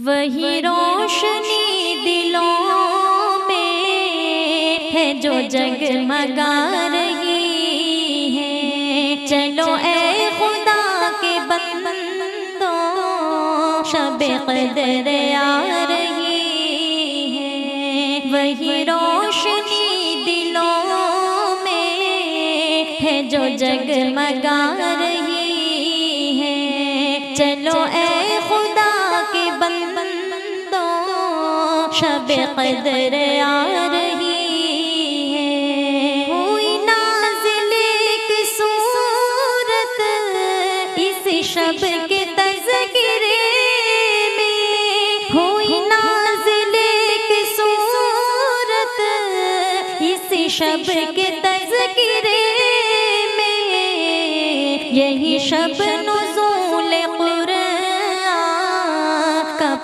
وہی روشنی دلوں میں ہے جو جگمگا رہی ہے۔ چلو اے خدا کے بندوں، شب قدر آ رہی ہے۔ وہی روشنی دلوں میں ہے جو جگمگا رہی ہے۔ چلو اے خدا کے بندوں، شب قدر آ رہی ہے۔ ہوئی نازل ایک صورت اس شب کے تذکرے میں، ہوئی نازل ایک صورت اس شب کے تذکرے میں، یہی شب